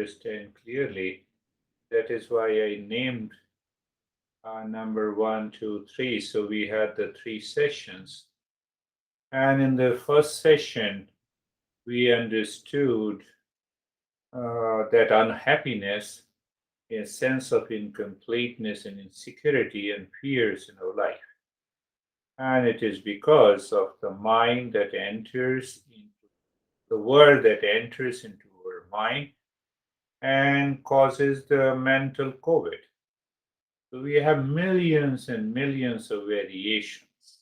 understand clearly. That is why I named number one, two, three. So we had the three sessions. And in the first session, we understood that unhappiness, a sense of incompleteness and insecurity and fears in our life. And it is because of the mind that enters into the world that enters into our mind and causes the mental COVID. So we have millions and millions of variations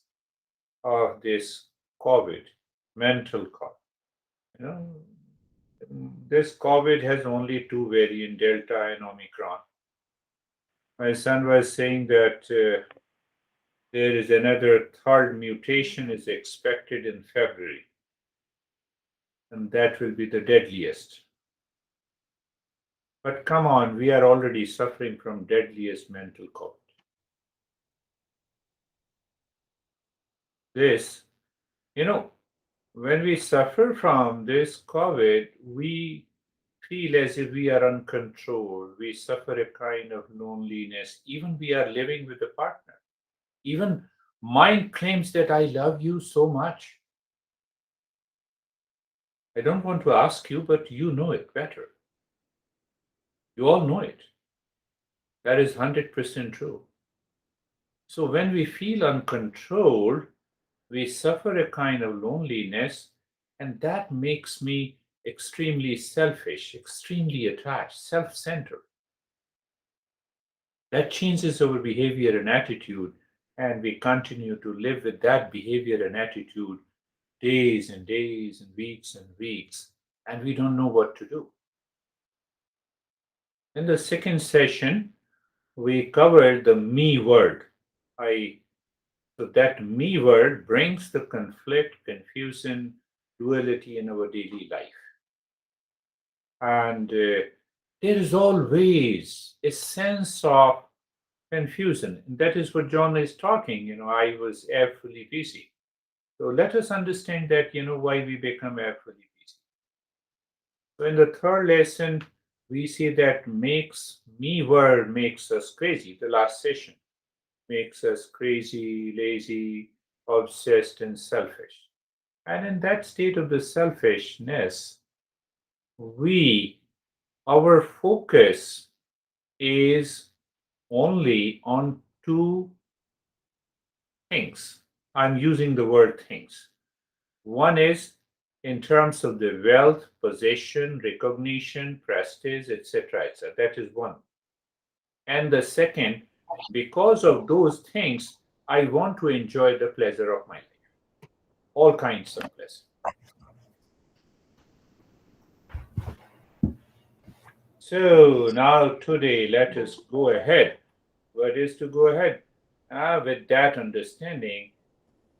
of this COVID, mental COVID. You know, this COVID has only two variants, Delta and Omicron. My son was saying that there is another third mutation is expected in February, and that will be the deadliest. But come on, we are already suffering from deadliest mental COVID. This, you know, when we suffer from this COVID, we feel as if we are uncontrolled. We suffer a kind of loneliness. Even we are living with a partner. Even mind claims that I love you so much. I don't want to ask you, but you know it better. You all know it. That is 100% true. So when we feel uncontrolled, we suffer a kind of loneliness, and that makes me extremely selfish, extremely attached, self centered. That changes our behavior and attitude, and we continue to live with that behavior and attitude days and weeks, and we don't know what to do. In the second session, we covered the me word. I So that me word brings the conflict, confusion, duality in our daily life. And there is always a sense of confusion. And that is what John is talking. I was airfully busy. So let us understand that, why we become airfully busy. So in the third lesson, we see that makes me word makes us crazy. The last session makes us crazy, lazy, obsessed, and selfish. And in that state of the selfishness, we, our focus is only on two things. I'm using the word things. One is in terms of the wealth, possession, recognition, prestige, etc., etc. That is one. And the second, because of those things, I want to enjoy the pleasure of my life, all kinds of pleasure. So now today, let us go ahead. What is to go ahead? With that understanding,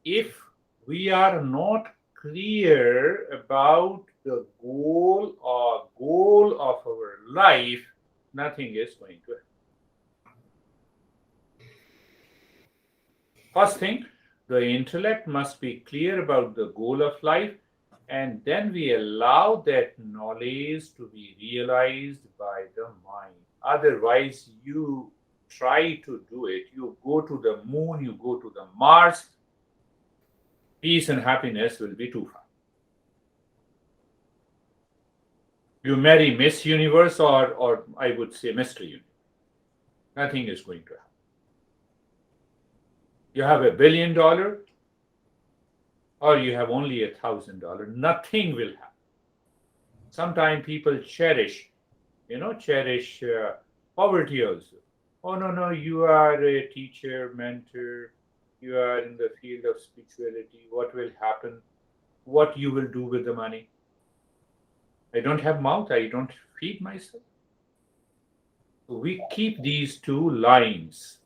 if we are not clear about the goal of our life, nothing is going to happen. First thing, the intellect must be clear about the goal of life, and then we allow that knowledge to be realized by the mind. Otherwise, you try to do it. You go to the moon, you go to the Mars, peace and happiness will be too far. You marry Miss Universe or I would say Mr. Universe. Nothing is going to happen. You have $1 billion or you have only $1,000, nothing will happen. Sometimes people cherish poverty also. Oh, no, you are a teacher, mentor, you are in the field of spirituality. What will happen? What you will do with the money? I don't have mouth, I don't feed myself. We keep these two lines.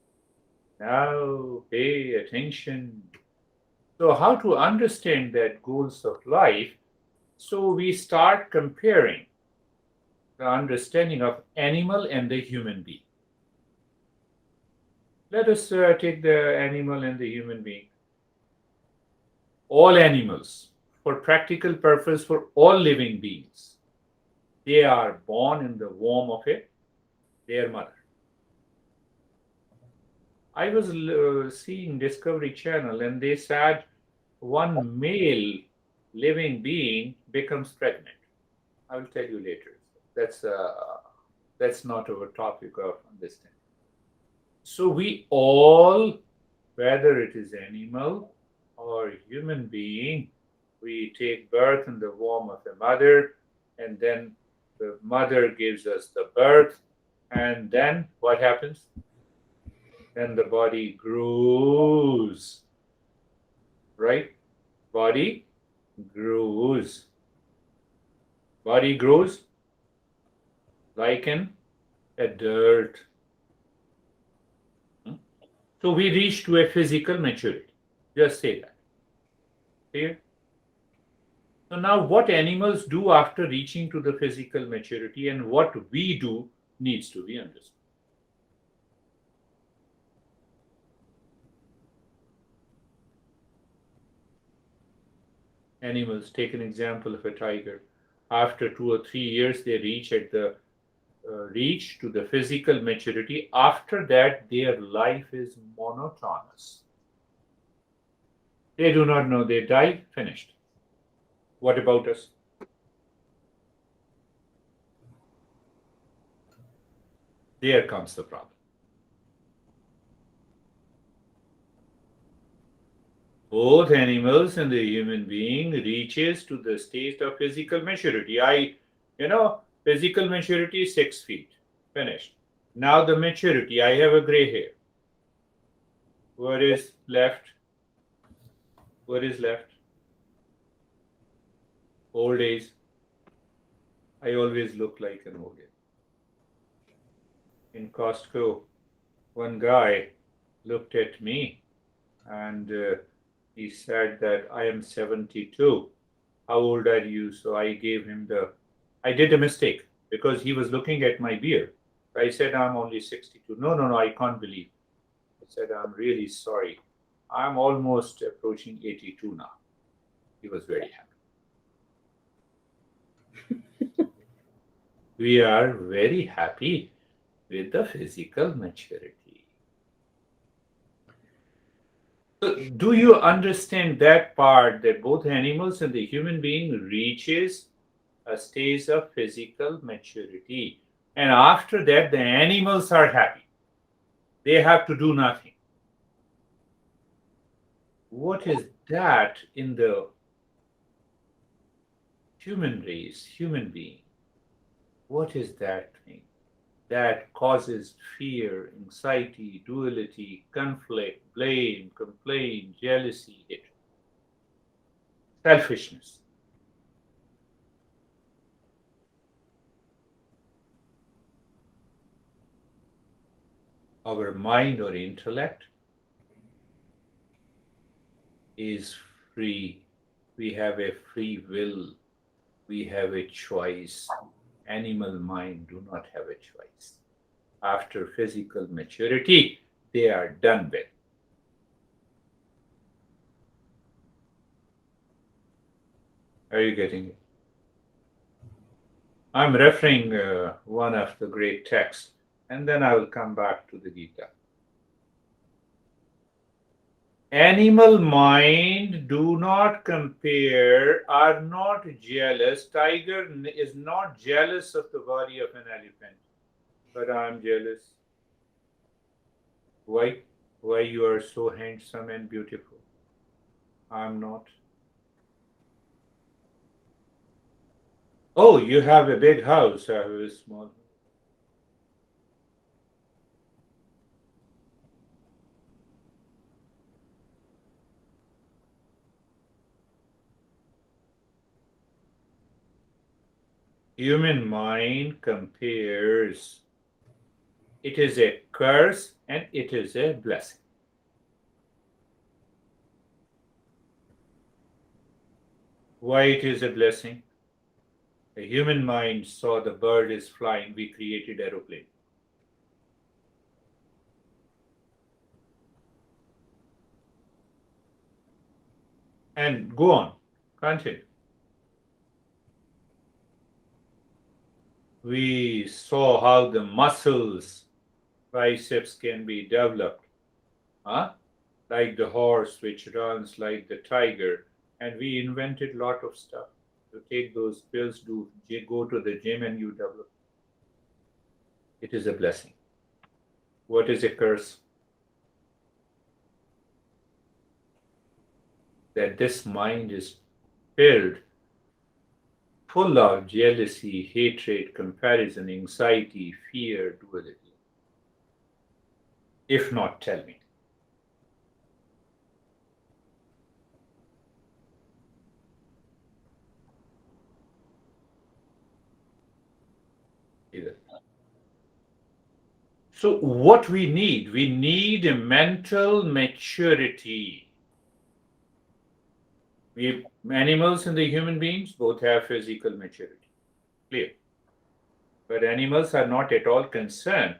Now pay attention. So how to understand that goals of life? So we start comparing the understanding of animal and the human being. Let us take the animal and the human being. All animals, for practical purpose, for all living beings. They are born in the womb of their mother. I was seeing Discovery Channel, and they said one male living being becomes pregnant. I will tell you later. That's not our topic of understanding. So we all, whether it is animal or human being, we take birth in the womb of the mother, and then the mother gives us the birth, and then what happens? Then the body grows, right? Body grows. Body grows like an adult. So we reach to a physical maturity. Just say that. Clear? So now what animals do after reaching to the physical maturity and what we do needs to be understood. Animals, take an example of a tiger. After 2 or 3 years, they reach to the physical maturity. After that, their life is monotonous. They do not know. They die, finished. What about us? There comes the problem. Both animals and the human being reaches to the state of physical maturity. Physical maturity is 6 feet. Finished. Now the maturity. I have a gray hair. What is left? What is left? Old age. I always look like an old age. In Costco, one guy looked at me and he said that I am 72. How old are you? So I gave him I did a mistake because he was looking at my beard. I said, I'm only 62. No, no, no, I can't believe. I said, I'm really sorry. I'm almost approaching 82 now. He was very happy. We are very happy with the physical maturity. So do you understand that part that both animals and the human being reaches a stage of physical maturity, and after that the animals are happy, they have to do nothing? What is that in the human race, human being? What is that thing that causes fear, anxiety, duality, conflict, blame, complaint, jealousy, hatred, selfishness? Our mind or intellect is free. We have a free will. We have a choice. Animal mind do not have a choice. After physical maturity, they are done with. Are you getting it? I'm referring one of the great texts, and then I will come back to the Gita. Animal mind do not compare, are not jealous. Tiger is not jealous of the body of an elephant, but I'm jealous. Why? Why you are so handsome and beautiful? I'm not. Oh, you have a big house. I have a small. Human mind compares. It is a curse and it is a blessing. Why it is a blessing? The human mind saw the bird is flying. We created aeroplane. And go on. Continue. We saw how the muscles, biceps can be developed, huh? Like the horse which runs like the tiger. And we invented a lot of stuff. You take those pills, go to the gym, and you develop. It is a blessing. What is a curse? That this mind is filled, full of jealousy, hatred, comparison, anxiety, fear, duality. If not, tell me. Either. So, what we need a mental maturity. We animals and the human beings both have physical maturity. Clear. But animals are not at all concerned.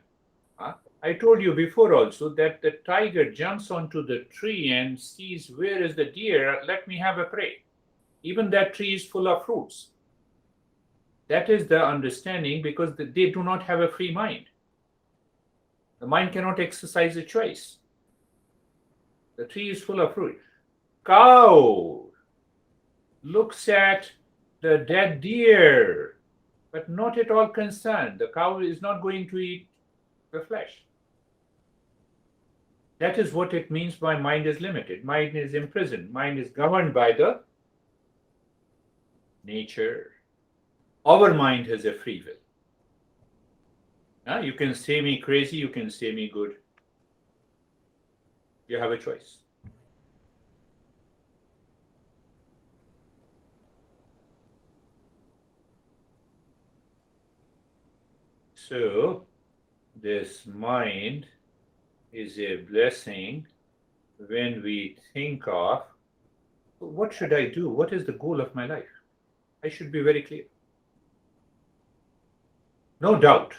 Huh? I told you before also that the tiger jumps onto the tree and sees where is the deer, let me have a prey. Even that tree is full of fruits. That is the understanding because they do not have a free mind. The mind cannot exercise a choice. The tree is full of fruit. Cow looks at the dead deer, but not at all concerned. The cow is not going to eat the flesh. That is what it means by mind is limited. Mind is imprisoned. Mind is governed by the nature. Our mind has a free will. You can say me crazy, you can say me good. You have a choice. So, this mind is a blessing when we think of what should I do? What is the goal of my life? I should be very clear. No doubt.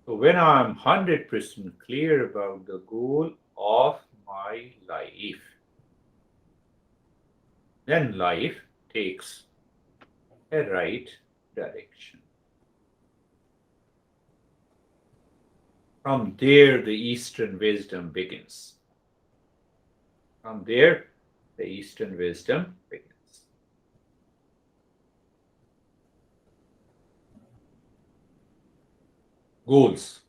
So when I'm 100% clear about the goal of my life, then life takes a right direction. From there, the Eastern wisdom begins. From there, the Eastern wisdom begins. Goals.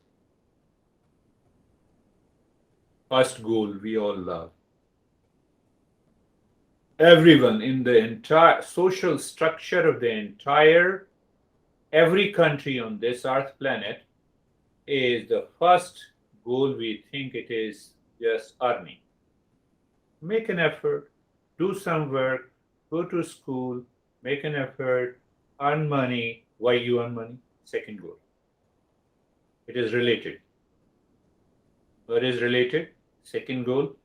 First goal we all love. Everyone in the entire social structure of the entire, every country on this earth planet is the first goal we think it is just earning. Make an effort, do some work, go to school, make an effort, earn money. Why you earn money? Second goal. It is related. What is related? Second goal,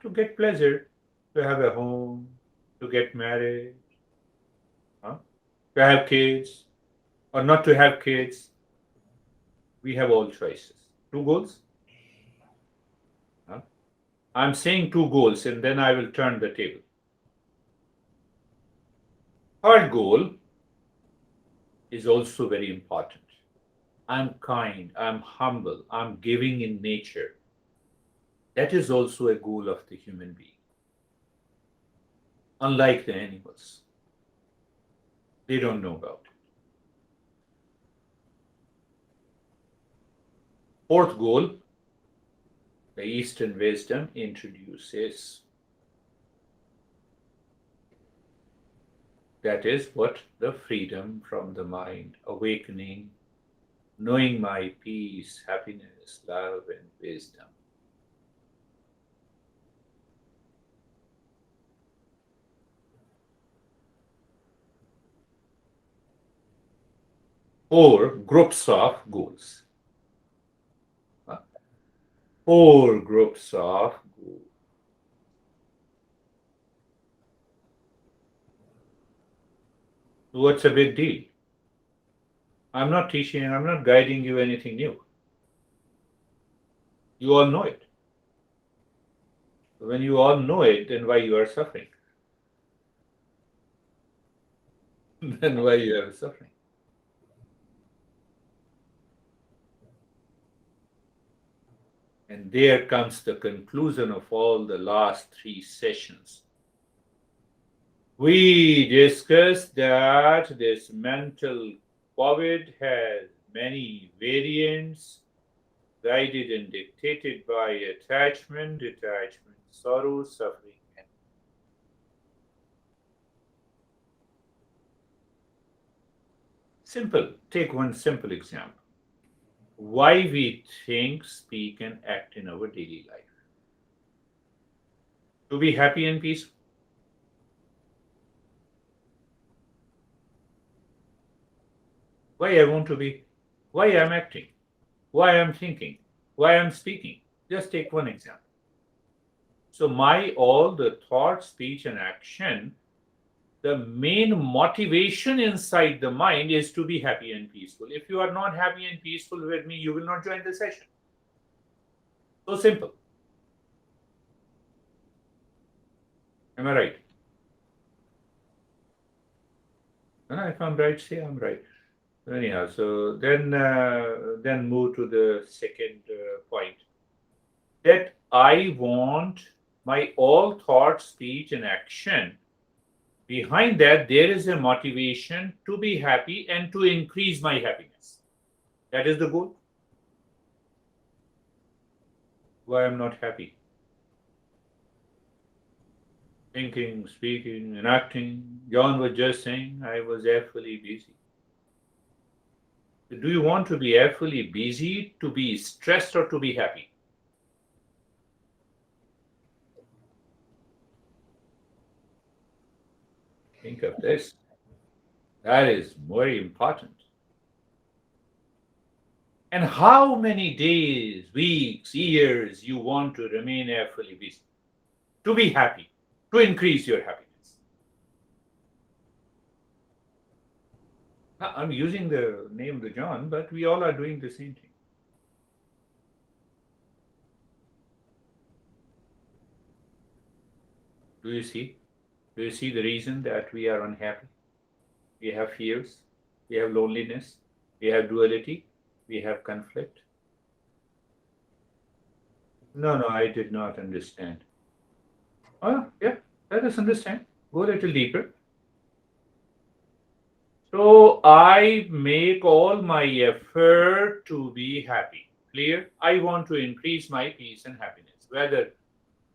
to get pleasure, to have a home, to get married, to have kids, or not to have kids. We have all choices. Two goals. I'm saying two goals and then I will turn the table. Third goal is also very important. I'm kind, I'm humble, I'm giving in nature. That is also a goal of the human being. Unlike the animals, they don't know about it. Fourth goal, the Eastern wisdom introduces. That is what the freedom from the mind, awakening, knowing my peace, happiness, love, and wisdom. Four groups of goals. Four groups of goals. What's a big deal? I'm not teaching, I'm not guiding you anything new. You all know it. When you all know it, then why you are suffering? Then why you are suffering? And there comes the conclusion of all the last three sessions. We discussed that this mental COVID has many variants, guided and dictated by attachment, detachment, sorrow, suffering, and simple. Take one simple example. Why we think, speak, and act in our daily life. To be happy and peaceful. Why I want to be, why I'm acting, why I'm thinking, why I'm speaking. Just take one example. So my all the thought, speech, and action, the main motivation inside the mind is to be happy and peaceful. If you are not happy and peaceful with me, you will not join the session. So simple. Am I right? If I'm right, say I'm right. Anyhow, so then move to the second point. That I want my all thought, speech, and action. Behind that, there is a motivation to be happy and to increase my happiness. That is the goal. Why I'm not happy? Thinking, speaking, and acting. John was just saying I was awfully busy. Do you want to be awfully busy, to be stressed, or to be happy? Think of this. That is very important. And how many days, weeks, years you want to remain awfully busy? To be happy, to increase your happiness. Now, I'm using the name of the John, but we all are doing the same thing. Do you see? Do you see the reason that we are unhappy? We have fears, we have loneliness, we have duality, we have conflict. No, I did not understand. Oh, yeah, let us understand. Go a little deeper. So I make all my effort to be happy. Clear? I want to increase my peace and happiness, whether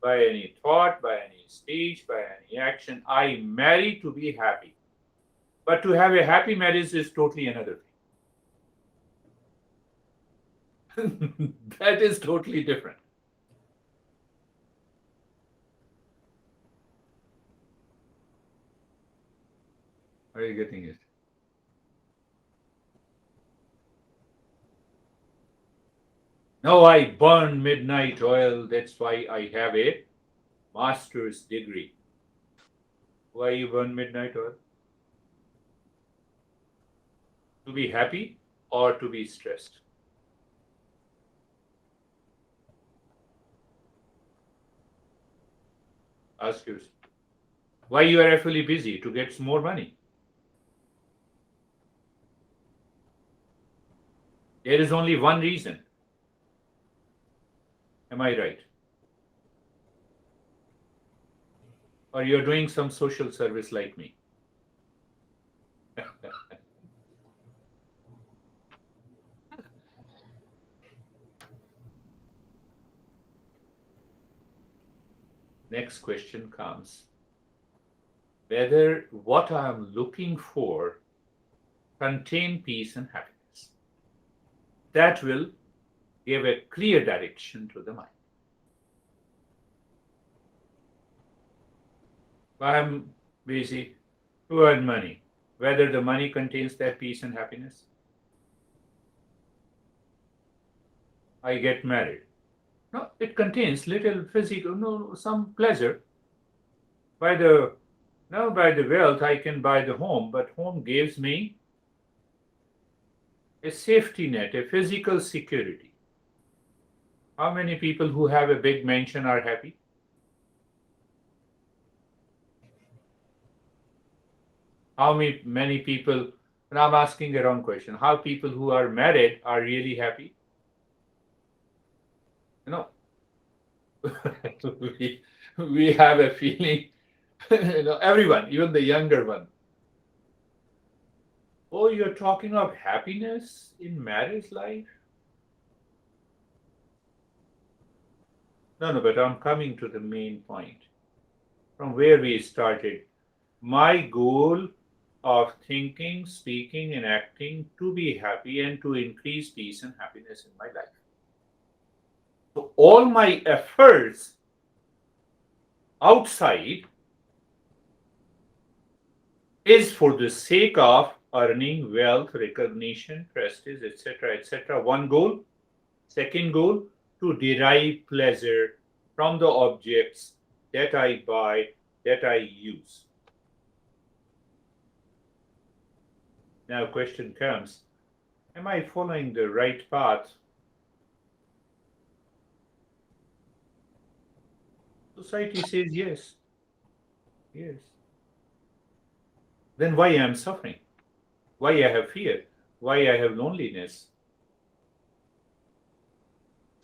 by any thought, by any speech, by any action. I marry to be happy. But to have a happy marriage is totally another thing. That is totally different. Are you getting it? No, I burn midnight oil. That's why I have a master's degree. Why you burn midnight oil? To be happy or to be stressed? Ask yourself. Why you are actually busy? To get more money. There is only one reason. Am I right? Or you're doing some social service like me? Next question comes. Whether what I am looking for contain peace and happiness. That will give a clear direction to the mind. I am busy to earn money. Whether the money contains that peace and happiness. I get married. No, it contains little physical, no, some pleasure. By the Now by the wealth I can buy the home, but home gives me a safety net, a physical security. How many people who have a big mansion are happy? How many people, and I'm asking the wrong question, how people who are married are really happy? we have a feeling, everyone, even the younger one. Oh, you're talking of happiness in marriage life? No, but I'm coming to the main point from where we started. My goal of thinking, speaking, and acting to be happy and to increase peace and happiness in my life. So, all my efforts outside is for the sake of earning wealth, recognition, prestige, etc., etc. One goal. Second goal, to derive pleasure from the objects that I buy, that I use. Now, question comes, am I following the right path? Society says yes. Yes. Then why I am suffering? Why I have fear? Why I have loneliness?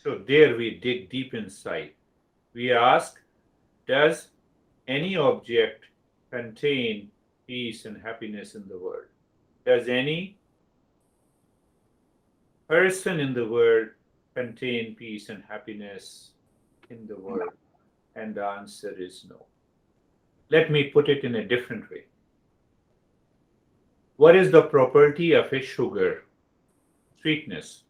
So there we dig deep inside. We ask, does any object contain peace and happiness in the world? Does any person in the world contain peace and happiness in the world? And the answer is no. Let me put it in a different way. What is the property of a sugar? Sweetness.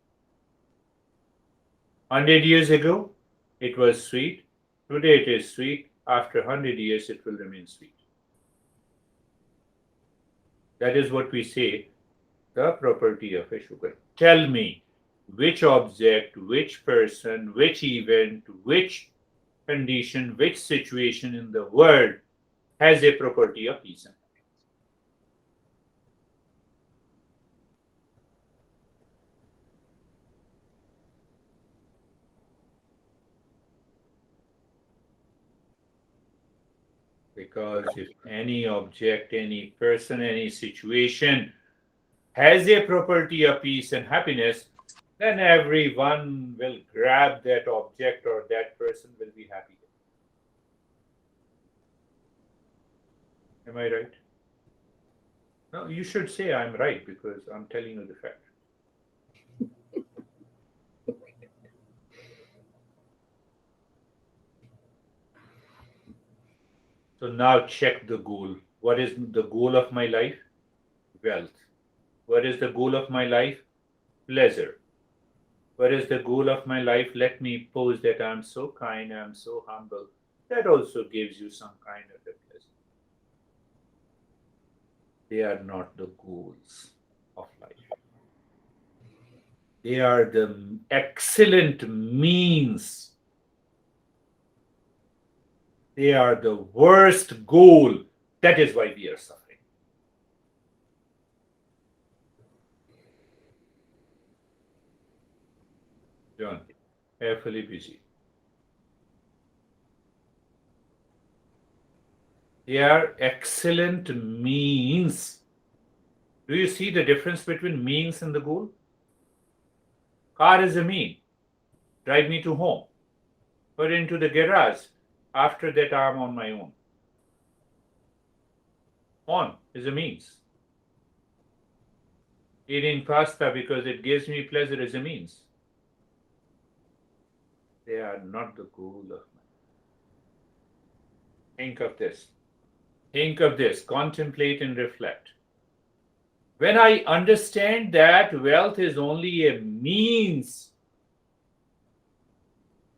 100 years ago, it was sweet. Today, it is sweet. After 100 years, it will remain sweet. That is what we say, the property of a sugar. Tell me which object, which person, which event, which condition, which situation in the world has a property of peace and happiness. Because if any object, any person, any situation has a property of peace and happiness, then everyone will grab that object or that person will be happy. Am I right? No, you should say I'm right because I'm telling you the fact. So now check the goal. What is the goal of my life? Wealth. What is the goal of my life? Pleasure. What is the goal of my life? Let me pose that I'm so kind, I'm so humble. That also gives you some kind of a pleasure. They are not the goals of life. They are the excellent means. They are the worst goal. That is why we are suffering. John, carefully busy. They are excellent means. Do you see the difference between means and the goal? Car is a mean. Drive me to home. Put into the garage. After that, I'm on my own. On is a means. Eating pasta because it gives me pleasure is a means. They are not the goal of life. Think of this. Think of this. Contemplate and reflect. When I understand that wealth is only a means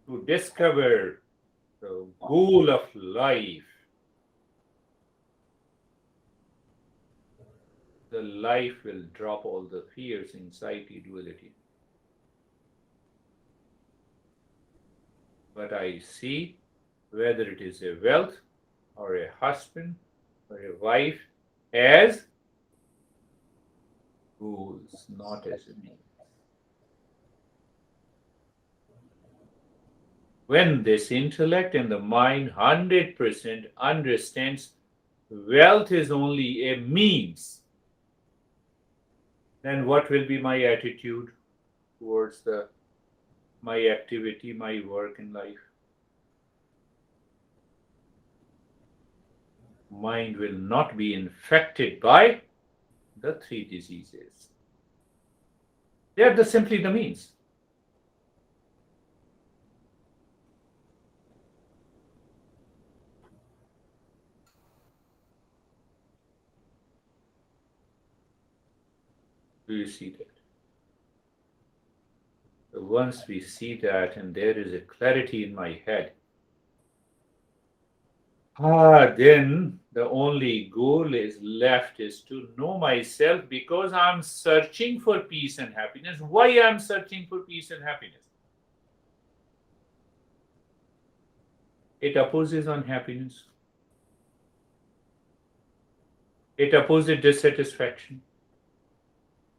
to discover the goal of life, the life will drop all the fears, anxiety, duality. But I see whether it is a wealth or a husband or a wife as goals, not as a means. When this intellect and the mind 100% understands wealth is only a means, then what will be my attitude towards my activity, my work in life? mind will not be infected by the three diseases. They are simply the means. Do you see that? So once we see that and there is a clarity in my head, then the only goal is left is to know myself, because I'm searching for peace and happiness. Why I'm searching for peace and happiness? It opposes unhappiness. It opposes dissatisfaction.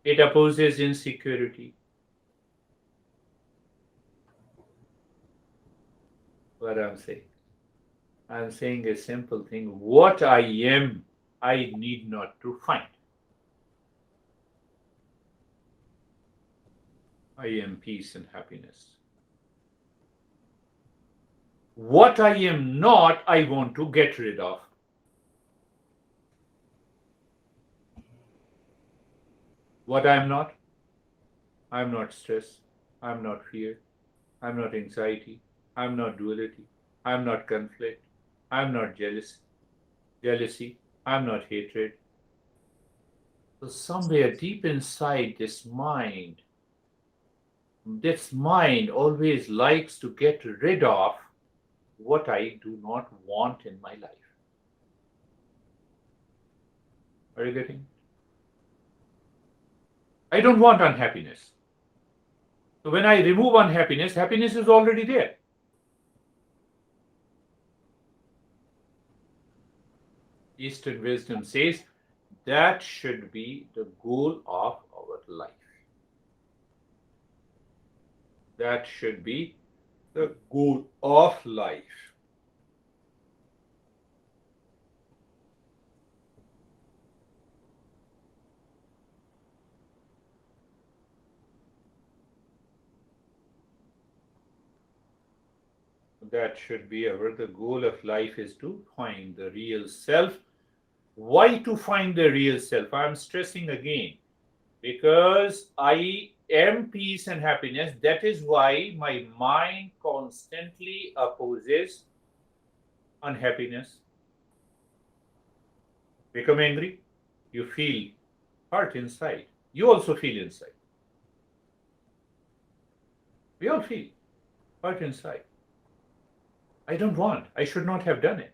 It opposes insecurity. What I'm saying a simple thing. What I am, I need not to find. I am peace and happiness. What I am not, I want to get rid of. What I'm not stress, I'm not fear, I'm not anxiety, I'm not duality, I'm not conflict, I'm not jealousy, I'm not hatred. So somewhere deep inside this mind always likes to get rid of what I do not want in my life. Are you getting? I don't want unhappiness. So when I remove unhappiness, happiness is already there. Eastern wisdom says that should be the goal of our life. That should be the goal of life. That should be the goal of life is to find the real self. Why to find the real self? I'm stressing again, because I am peace and happiness. That is why my mind constantly opposes unhappiness. Become angry, you feel hurt inside. You also feel inside. We all feel hurt inside. I don't want. I should not have done it.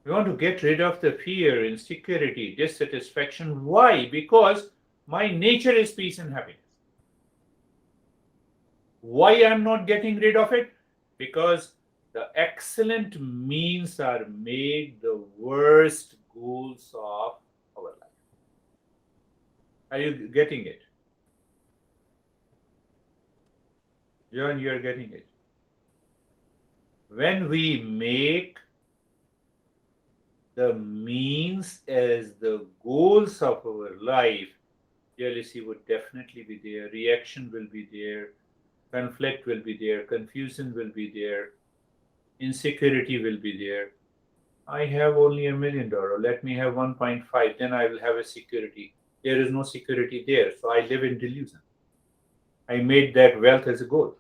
We want to get rid of the fear, insecurity, dissatisfaction. Why? Because my nature is peace and happiness. Why I'm not getting rid of it? Because the excellent means are made the worst goals of our life. Are you getting it? John, you are getting it. When we make the means as the goals of our life, jealousy would definitely be there, reaction will be there, conflict will be there, confusion will be there, insecurity will be there. I have only $1 million. Let me have 1.5. Then I will have a security. There is no security there. So I live in delusion. I made that wealth as a goal.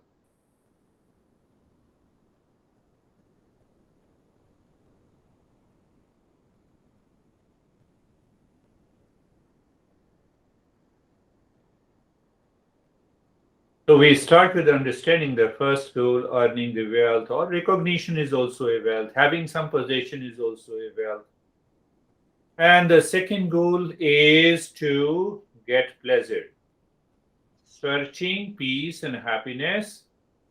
So we start with understanding the first goal, earning the wealth, or recognition is also a wealth. Having some possession is also a wealth. And the second goal is to get pleasure. Searching peace and happiness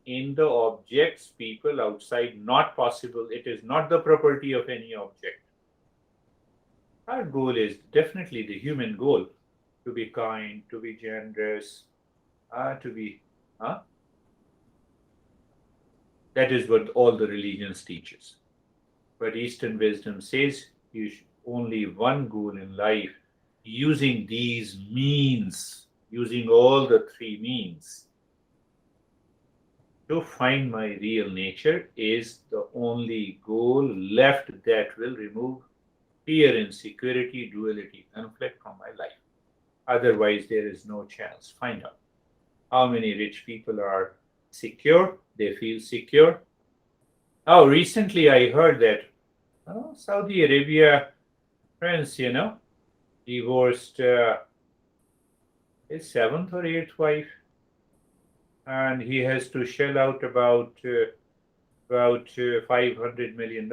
in the objects, people outside, not possible. It is not the property of any object. Our goal is definitely the human goal, to be kind, to be generous, to be. That is what all the religions teaches. But Eastern wisdom says you should only one goal in life, using these means, using all the three means. To find my real nature is the only goal left that will remove fear, insecurity, duality, conflict from my life. Otherwise, there is no chance. Find out how many rich people are secure, they feel secure. Oh, recently I heard that Saudi Arabia prince, divorced his seventh or eighth wife, and he has to shell out about $500 million.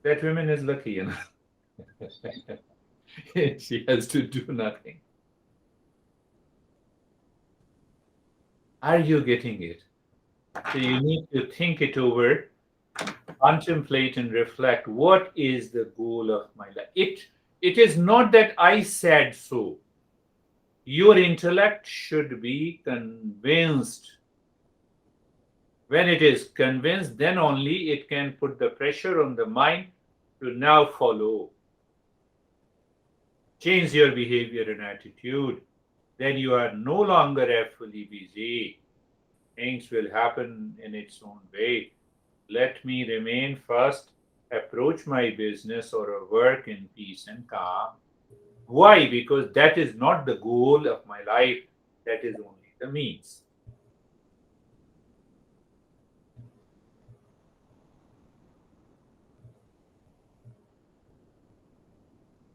That woman is lucky. She has to do nothing. Are you getting it? So you need to think it over, contemplate and reflect. What is the goal of my life? It is not that I said so. Your intellect should be convinced. When it is convinced, then only it can put the pressure on the mind to now follow. Change your behavior and attitude. Then you are no longer fully busy. Things will happen in its own way. Let me remain first, approach my business or a work in peace and calm. Why? Because that is not the goal of my life, that is only the means.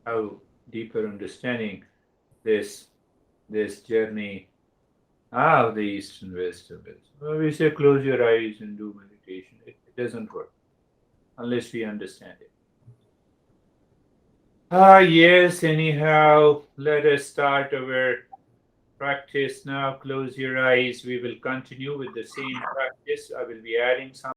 How deeper understanding this this journey of the Eastern wisdom is. Well, we say close your eyes and do meditation. It doesn't work unless we understand it. Yes, anyhow, let us start our practice now. Close your eyes. We will continue with the same practice. I will be adding some